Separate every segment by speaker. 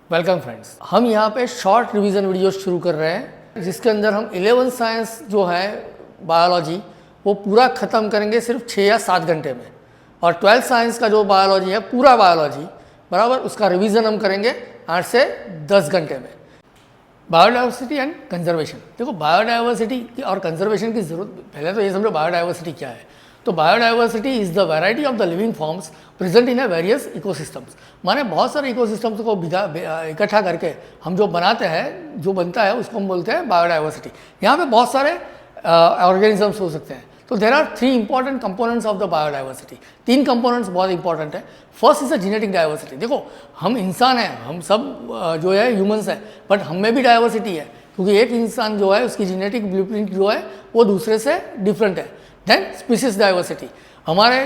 Speaker 1: Welcome friends, हम यहाँ पे शॉर्ट रिवीजन वीडियो शुरू कर रहे हैं जिसके अंदर हम 11th साइंस जो है बायोलॉजी वो पूरा ख़त्म करेंगे सिर्फ 6 या 7 घंटे में, और 12th साइंस का जो बायोलॉजी है पूरा बायोलॉजी बराबर उसका रिवीजन हम करेंगे 8 से 10 घंटे में। बायोडाइवर्सिटी एंड कंजर्वेशन, देखो बायोडाइवर्सिटी और कंजर्वेशन की ज़रूरत, पहले तो ये समझो बायोडाइवर्सिटी क्या है। तो biodiversity is the variety of the living forms present in A various ecosystems, माने बहुत सारे इकोसिस्टम्स को इकट्ठा करके हम जो बनाते हैं, जो बनता है उसको हम बोलते हैं बायोडाइवर्सिटी। यहाँ पे बहुत सारे ऑर्गेनिजम्स हो सकते हैं। तो there are 3 important components of the biodiversity. 3 components बहुत इंपॉर्टेंट है। First is the genetic diversity. देखो हम इंसान हैं, हम सब जो है ह्यूमंस हैं, बट हम में भी डाइवर्सिटी है क्योंकि एक इंसान जो है उसकी जेनेटिक ब्लूप्रिंट जो है वो दूसरे से डिफरेंट है। देन स्पीसीज डाइवर्सिटी, हमारे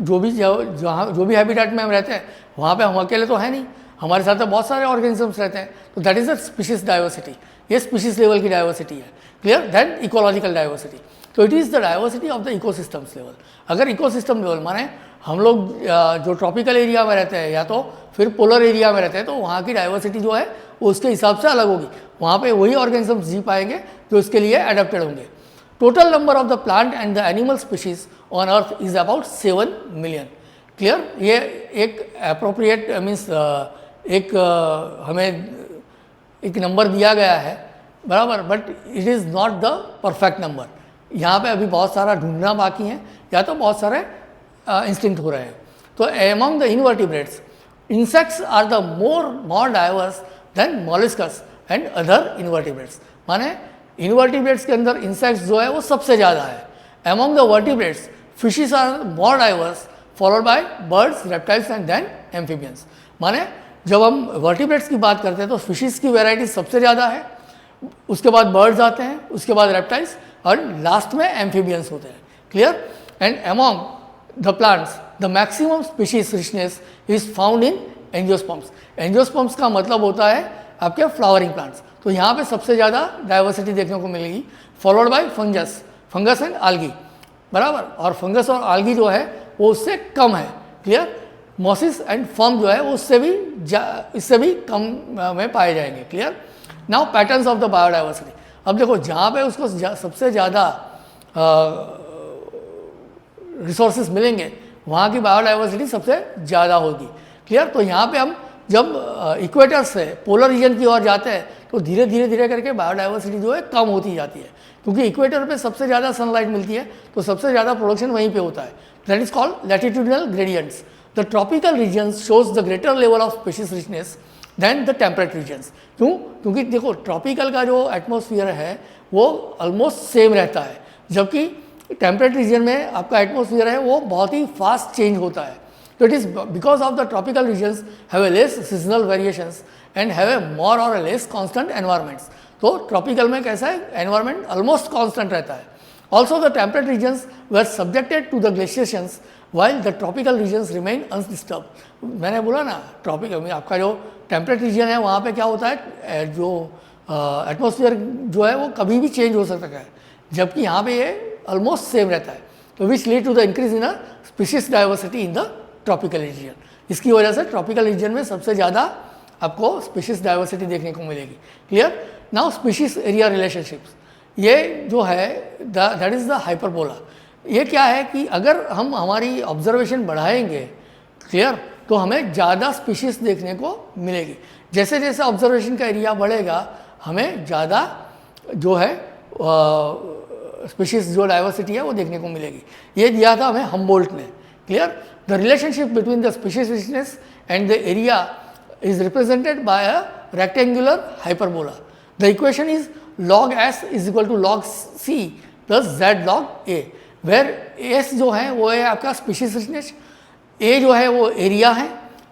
Speaker 1: जो भी हैबिटेट में हम रहते हैं वहाँ पे हम अकेले तो है नहीं, हमारे साथ तो बहुत सारे ऑर्गेनिजम्स रहते हैं, तो that is the species diversity. ये स्पीसीज लेवल की डाइवर्सिटी है, क्लियर। देन इकोलॉजिकल डाइवर्सिटी, तो it is the diversity of the ecosystems level. अगर इकोसिस्टम लेवल माने हम लोग जो ट्रॉपिकल एरिया में रहते हैं या तो फिर पोलर एरिया में रहते हैं, तो वहाँ की डाइवर्सिटी जो है वो उसके हिसाब से अलग होगी। वहाँ पे वही ऑर्गेनिजम्स जी पाएंगे जो इसके लिए एडेप्टेड होंगे। Total number of the plant and the animal species on earth is about 7 million, clear. ये एक अप्रोप्रिएट मीन्स हमें एक नंबर दिया गया है बराबर, but it is not the perfect number. यहाँ पे अभी बहुत सारा ढूंढना बाकी है या तो बहुत सारे इंस्टिंक्ट हो रहे हैं। तो among the invertebrates insects are the more diverse than molluscs and other invertebrates, माने इनवर्टिब्रेट्स के अंदर इंसेक्ट्स जो है वो सबसे ज़्यादा है। Among the vertebrates fishes are more diverse followed by birds, reptiles and then amphibians, माने जब हम वर्टिब्रेट्स की बात करते हैं तो फिशेस की वेराइटी सबसे ज़्यादा है, उसके बाद बर्ड्स आते हैं, उसके बाद रेप्टाइल्स और लास्ट में एम्फीबियंस होते हैं, clear. And among the plants the maximum species richness is found in angiosperms. Angiosperms का मतलब होता है आपके फ्लावरिंग प्लांट्स, तो यहाँ पे सबसे ज़्यादा डाइवर्सिटी देखने को मिलेगी, followed by fungus and algae बराबर। और फंगस और आल्गी जो है वो उससे कम है, क्लियर। मॉसिस एंड फर्म जो है वो इससे भी कम में पाए जाएंगे, clear. Now patterns of the biodiversity. अब देखो जहाँ पे उसको सबसे ज़्यादा रिसोर्सेज मिलेंगे वहाँ की बायोडाइवर्सिटी सबसे ज़्यादा होगी, क्लियर। तो यहाँ पे हम जब इक्वेटर से पोलर रीजन की ओर जाते हैं तो धीरे धीरे करके बायोडाइवर्सिटी जो है कम होती जाती है, क्योंकि इक्वेटर पे सबसे ज़्यादा सनलाइट मिलती है तो सबसे ज़्यादा प्रोडक्शन वहीं पे होता है। That is called latitudinal gradients. The tropical regions shows the greater level of species richness than the temperate regions. क्यों? क्योंकि देखो ट्रॉपिकल का जो एटमॉस्फेयर है वो ऑलमोस्ट सेम रहता है, जबकि टेम्परेट रीजन में आपका एटमॉस्फेयर है वो बहुत ही फास्ट चेंज होता है। तो it is because of the tropical regions have a less seasonal variations and have a more or a less constant environments. तो ट्रॉपिकल में कैसा है, एनवायरमेंट ऑलमोस्ट कॉन्स्टेंट रहता है। Also the temperate regions were subjected to the glaciations while the tropical regions remain undisturbed. मैंने बोला ना tropical में आपका जो टेम्परेट रीजन है वहाँ पे क्या होता है, जो एटमॉस्फेयर जो है वो कभी भी चेंज हो सकता है, जबकि यहाँ पे ये ऑलमोस्ट सेम रहता है। तो which lead to the increase in a species diversity in the tropical region. इसकी वजह से ट्रॉपिकल रीजन में सबसे ज़्यादा आपको स्पीशीज डाइवर्सिटी देखने को मिलेगी, clear. Now species area relationships, ये जो है दैट इज़ द हाइपरबोला। ये क्या है कि अगर हम हमारी ऑब्जर्वेशन बढ़ाएंगे, क्लियर, तो हमें ज़्यादा स्पीशीज देखने को मिलेगी। जैसे जैसे ऑब्जर्वेशन का एरिया बढ़ेगा हमें ज़्यादा जो है स्पीशीज जो डाइवर्सिटी है वो देखने को मिलेगी। ये दिया था हमें हम्बोल्ट ने, clear. The relationship between the species richness and the area is represented by a rectangular hyperbola. The equation is log s is equal to log c plus z log a, where s जो है वो है आपका species richness, a जो है वो area है,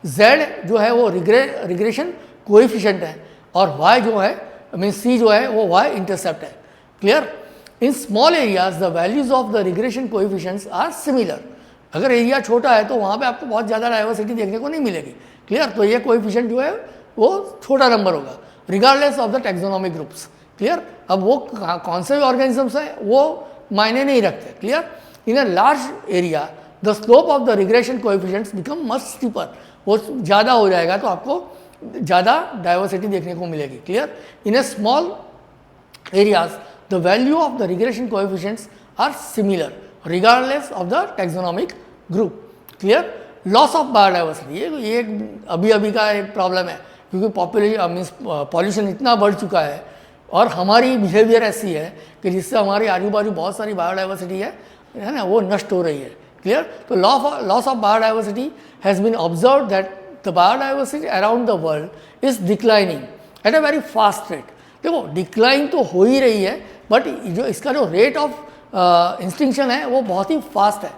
Speaker 1: z जो है वो रिग्रेशन कोएफिशिएंट है, और y जो है मीन c जो है वो y इंटरसेप्ट है, clear. In small areas the values of the regression coefficients are similar. अगर एरिया छोटा है तो वहाँ पे आपको बहुत ज़्यादा डाइवर्सिटी देखने को नहीं मिलेगी, क्लियर। तो ये कोएफिशिएंट जो है वो छोटा नंबर होगा regardless of the taxonomic groups, clear. अब वो कौन से भी ऑर्गेनिजम्स हैं वो मायने नहीं रखते, clear. In a large area the slope of the regression coefficients become much steeper, वो ज़्यादा हो जाएगा तो आपको ज़्यादा डाइवर्सिटी देखने को मिलेगी। Clear? In a small areas the value of the regression coefficients are similar regardless of the taxonomic group. Clear? Loss of biodiversity ये अभी अभी का एक प्रॉब्लम है, क्योंकि पॉपुलेशन मीन्स पॉल्यूशन इतना बढ़ चुका है और हमारी बिहेवियर ऐसी है कि जिससे हमारी आजू बाजू बहुत सारी बायोडाइवर्सिटी है ना, वो नष्ट हो रही है। क्लियर? तो loss of biodiversity has been observe that the biodiversity around the world is declining at a very fast rate. देखो डिक्लाइन तो हो ही रही है, बट जो इसका जो रेट ऑफ एक्सटिंक्शन है वो बहुत ही फास्ट है।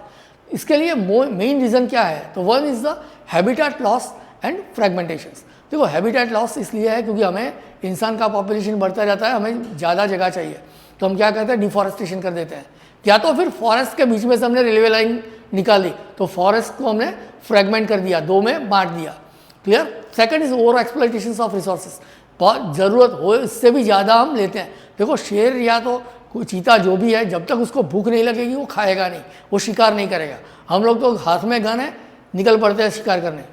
Speaker 1: इसके लिए मेन रीज़न क्या है? तो one is the habitat loss and fragmentations. देखो हैबिटेट लॉस इसलिए है क्योंकि हमें इंसान का पॉपुलेशन बढ़ता जाता है, हमें ज़्यादा जगह चाहिए, तो हम क्या करते हैं? डिफॉरेस्टेशन कर देते हैं, या तो फिर फॉरेस्ट के बीच में से हमने रेलवे लाइन निकाली तो फॉरेस्ट को हमने फ्रेगमेंट कर दिया, दो में बांट दिया। Clear? Second is over exploitation of resources. बहुत ज़रूरत हो इससे भी ज़्यादा हम लेते हैं। देखो शेर या तो चीता जो भी है, जब तक उसको भूख नहीं लगेगी वो खाएगा नहीं, वो शिकार नहीं करेगा। हम लोग तो हाथ में गन है, निकल पड़ते हैं शिकार करने।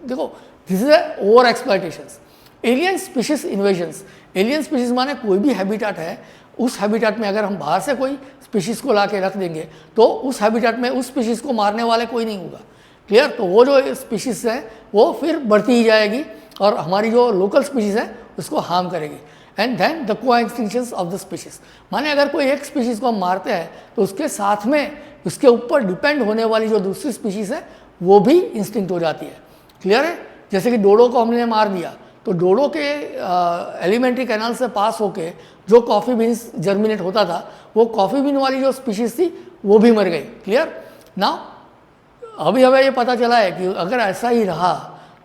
Speaker 1: देखो this is over exploitations. Alien species invasions. Alien species माने कोई भी हैबिटेट है, उस हैबिटेट में अगर हम बाहर से कोई स्पीशीज को ला के रख देंगे तो उस हैबिटेट में उस स्पीशीज को मारने वाले कोई नहीं होगा। क्लियर? तो वो जो स्पीशीज है वो फिर बढ़ती ही जाएगी और हमारी जो लोकल स्पीशीज है उसको हार्म करेगी। And then the coextinctions of the species. माने अगर कोई एक स्पीशीज को हम मारते हैं तो उसके साथ में उसके ऊपर डिपेंड होने वाली जो दूसरी स्पीशीज है वो भी इंस्टिंक्ट हो जाती है। क्लियर है? जैसे कि डोडो को हमने मार दिया तो डोडो के एलिमेंट्री कैनाल से पास होके जो कॉफ़ी बीन्स जर्मिनेट होता था, वो कॉफ़ी बीन वाली जो स्पीशीज थी वो भी मर गई। क्लियर? नाउ अभी हमें ये पता चला है कि अगर ऐसा ही रहा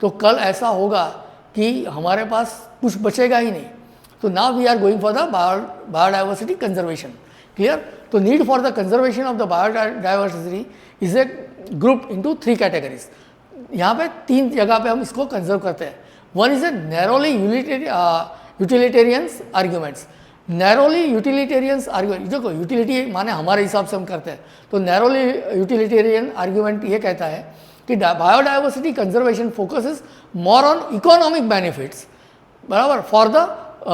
Speaker 1: तो कल ऐसा होगा कि हमारे पास कुछ बचेगा ही नहीं। तो now we are going for the biodiversity conservation. Clear? तो need for the conservation of the biodiversity is a group into 3 categories. यहाँ पे 3 जगह पे हम इसको कंजर्व करते हैं। One is a narrowly utilitarians arguments. Narrowly utilitarians argument, देखो यूटिलिटी माने हमारे हिसाब से हम करते हैं, तो नैरोली यूटिलिटेरियन आर्ग्यूमेंट ये कहता है कि biodiversity conservation focuses more on economic benefits, बराबर, for the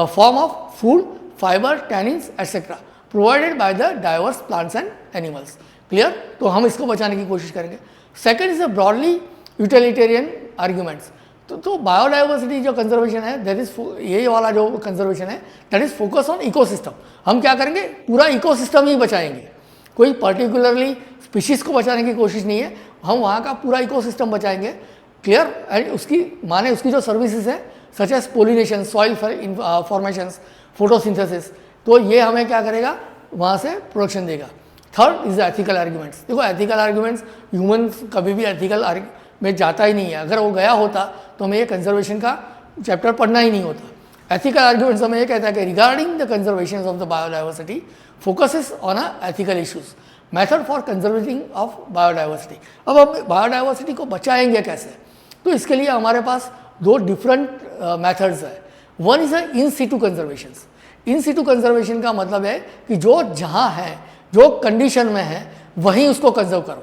Speaker 1: form of food, fibre, tannins etcetera provided by the diverse plants and animals. Clear? तो हम इसको बचाने की कोशिश करेंगे। Second is a broadly utilitarian arguments. तो बायोडाइवर्सिटी जो कंजर्वेशन है दैट इज, ये वाला जो कंजर्वेशन है that is focus on ecosystem. हम क्या करेंगे? पूरा इकोसिस्टम ही बचाएंगे, कोई पर्टिकुलरली स्पीशीज को बचाने की कोशिश नहीं है, हम वहाँ का पूरा इकोसिस्टम बचाएंगे। क्लियर? एंड उसकी माने उसकी जो सर्विसेज है such as pollination, soil formations, photosynthesis, तो ये हमें क्या करेगा? वहाँ से प्रोडक्शन देगा। Third is ethical arguments. देखो एथिकल आर्ग्यूमेंट्स, ह्यूमन कभी भी एथिकल में जाता ही नहीं है, अगर वो गया होता तो हमें ये कंजर्वेशन का चैप्टर पढ़ना ही नहीं होता। एथिकल आर्ग्यूमेंट्स हमें ये कहता है कि regarding the conservation of the biodiversity focuses on a ethical issues, method for conserving of biodiversity. अब हम बायोडाइवर्सिटी को बचाएंगे कैसे? तो इसके लिए हमारे पास 2 डिफरेंट मेथड्स है। One is a in Situ conservation. In Situ conservation का मतलब है कि जो जहाँ है, जो कंडीशन में है, वहीं उसको कंजर्व करो।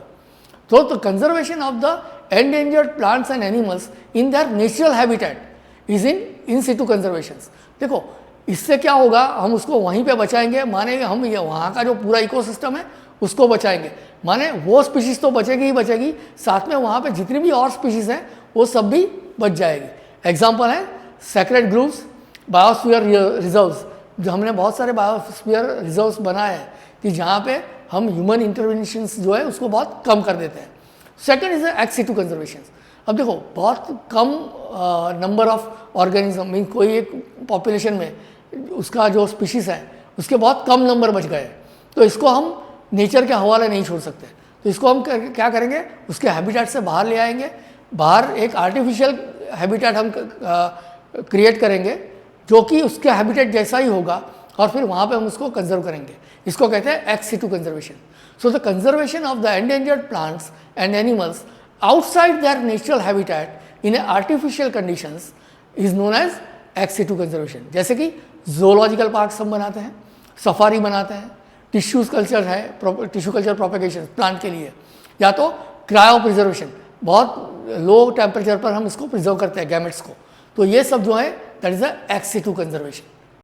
Speaker 1: तो conservation of the endangered plants and animals in their natural habitat is in situ conservations। देखो इससे क्या होगा? हम उसको वहीं पे बचाएंगे, माने हम ये वहाँ का जो पूरा इकोसिस्टम है उसको बचाएंगे, माने वो स्पीशीज तो बचेगी ही बचेगी, साथ में वहाँ पे जितनी भी और स्पीशीज हैं वो सब भी बच जाएगी। एग्जाम्पल है सेक्रेड ग्रूव्स, बायोस्फीयर रिजर्व्स, जो हमने बहुत सारे बायोस्फीयर रिजर्व्स बनाए हैं कि जहाँ पे हम ह्यूमन इंटरवेंशंस जो है उसको बहुत कम कर देते हैं। Second is ex situ conservation. अब देखो बहुत कम नंबर ऑफ ऑर्गेनिज्म, मीन कोई एक पॉपुलेशन में उसका जो स्पीशीज़ है उसके बहुत कम नंबर बच गए, तो इसको हम नेचर के हवाले नहीं छोड़ सकते। तो इसको हम क्या करेंगे? उसके हैबिटेट से बाहर ले आएंगे, बाहर एक आर्टिफिशियल हैबिटेट हम क्रिएट करेंगे जो कि उसके हैबिटेट जैसा ही होगा और फिर वहाँ पे हम उसको कंजर्व करेंगे। इसको कहते हैं ex situ conservation. So the conservation of the endangered plants and animals outside their natural habitat in artificial conditions is known as ex situ conservation। जैसे कि zoological parks हम बनाते हैं, सफारी बनाते हैं, टिश्यूज कल्चर है, टिश्यू कल्चर प्रोपेगेशन प्लांट के लिए, या तो क्रायो प्रिजर्वेशन, बहुत लो टेम्परेचर पर हम इसको प्रिजर्व करते हैं गैमेट्स को, तो ये सब जो है that is a ex situ conservation.